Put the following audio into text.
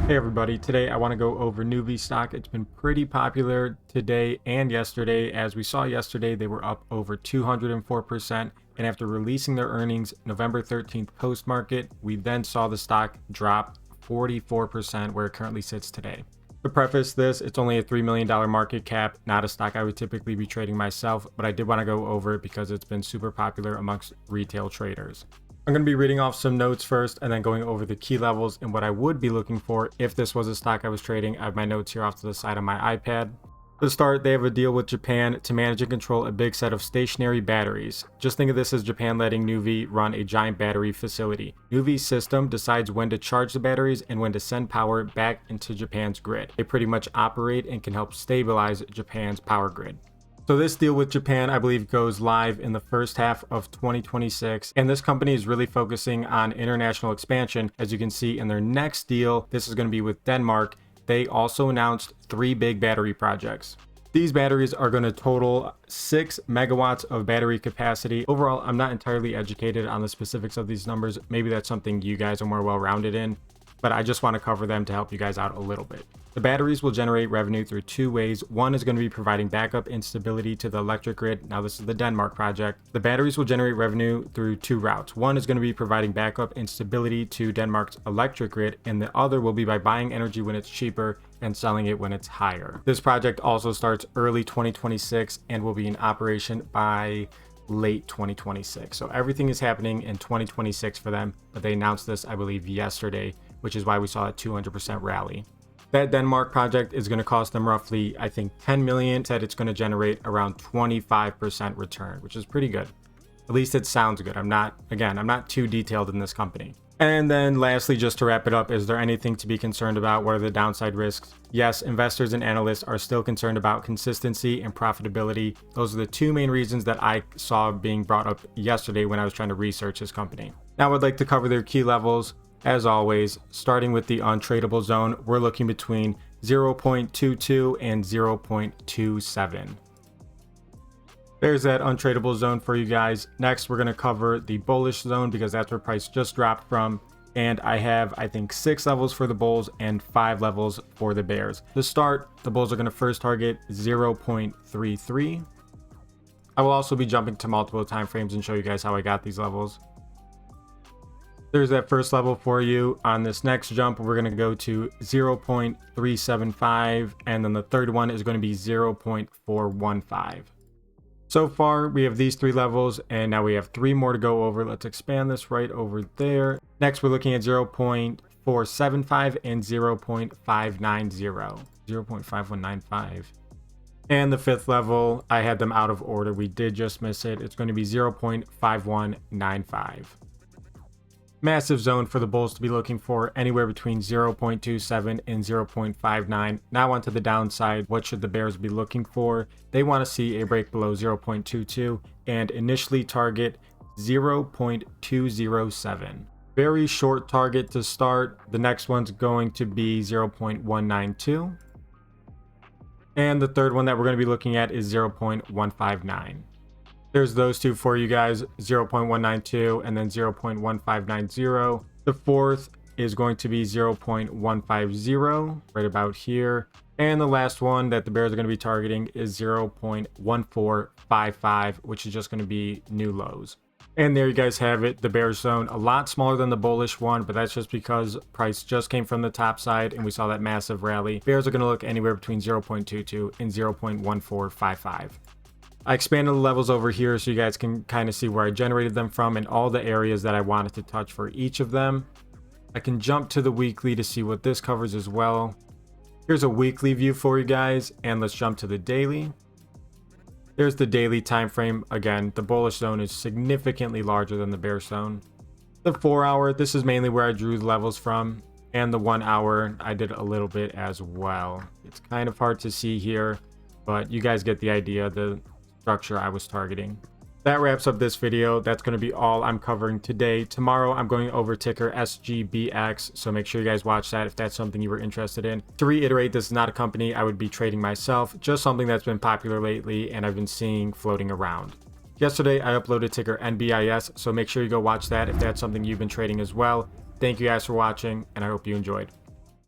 Hey everybody, today I want to go over Nuvve stock. It's been pretty popular today and yesterday. As we saw yesterday, they were up over 204%. And after releasing their earnings November 13th post-market, we then saw the stock drop 44% where it currently sits today. To preface this, it's only a $3 million market cap, not a stock I would typically be trading myself, but I did want to go over it because it's been super popular amongst retail traders. I'm going to be reading off some notes first and then going over the key levels and what I would be looking for if this was a stock I was trading. I have my notes here off to the side on my iPad. To start, they have a deal with Japan to manage and control a big set of stationary batteries. Just think of this as Japan letting Nuvve run a giant battery facility. Nuvve's system decides when to charge the batteries and when to send power back into Japan's grid. They pretty much operate and can help stabilize Japan's power grid. So this deal with Japan, I believe, goes live in the first half of 2026. And this company is really focusing on international expansion. As you can see in their next deal, this is going to be with Denmark. They also announced 3 big battery projects. These batteries are going to total 6 megawatts of battery capacity. Overall, I'm not entirely educated on the specifics of these numbers. Maybe that's something you guys are more well-rounded in, but I just want to cover them to help you guys out a little bit. The batteries will generate revenue through 2 ways. One is going to be providing backup and stability to the electric grid. Now this is the Denmark project. The batteries will generate revenue through 2 routes. One is going to be providing backup and stability to Denmark's electric grid, and the other will be by buying energy when it's cheaper and selling it when it's higher. This project also starts early 2026 and will be in operation by late 2026. So everything is happening in 2026 for them, but they announced this, I believe, yesterday, which is why we saw a 200% rally. That Denmark project is going to cost them roughly, I think, 10 million. Said it's going to generate around 25% return, which is pretty good. At least it sounds good. I'm not too detailed in this company. And then lastly, just to wrap it up, is there anything to be concerned about? What are the downside risks? Yes, investors and analysts are still concerned about consistency and profitability. Those are the 2 main reasons that I saw being brought up yesterday when I was trying to research this company. Now I'd like to cover their key levels. As always, starting with the untradeable zone, we're looking between 0.22 and 0.27. There's that untradeable zone for you guys. Next, we're going to cover the bullish zone because that's where price just dropped from. And I have, I think, 6 levels for the bulls and 5 levels for the bears. To start, the bulls are going to first target 0.33. I will also be jumping to multiple time frames and show you guys how I got these levels. There's that first level for you. On this next jump, we're going to go to 0.375, and then the third one is going to be 0.415. So far, we have these 3 levels, and now we have 3 more to go over. Let's expand this right over there. Next, we're looking at 0.475 and 0.590. 0.5195. And the 5th level, I had them out of order. We did just miss it. It's going to be 0.5195. Massive zone for the bulls to be looking for, anywhere between 0.27 and 0.59. Now onto the downside, what should the bears be looking for? They want to see a break below 0.22 and initially target 0.207. Very short target to start. The next one's going to be 0.192. And the third one that we're going to be looking at is 0.159. There's those 2 for you guys, 0.192 and then 0.1590. The fourth is going to be 0.150, right about here. And the last one that the bears are going to be targeting is 0.1455, which is just going to be new lows. And there you guys have it, the bear zone, a lot smaller than the bullish one, but that's just because price just came from the top side and we saw that massive rally. Bears are going to look anywhere between 0.22 and 0.1455. I expanded the levels over here so you guys can kind of see where I generated them from and all the areas that I wanted to touch for each of them. I can jump to the weekly to see what this covers as well. Here's a weekly view for you guys, and let's jump to the daily. There's the daily time frame. Again, the bullish zone is significantly larger than the bear zone. The 4 hour, this is mainly where I drew the levels from, and the 1 hour, I did a little bit as well. It's kind of hard to see here, but you guys get the idea. The structure I was targeting. That wraps up this video. That's going to be all I'm covering today. Tomorrow I'm going over ticker SGBX, so make sure you guys watch that if that's something you were interested in. To reiterate, this is not a company I would be trading myself, just something that's been popular lately and I've been seeing floating around. Yesterday I uploaded ticker NBIS, so make sure you go watch that if that's something you've been trading as well. Thank you guys for watching, and I hope you enjoyed.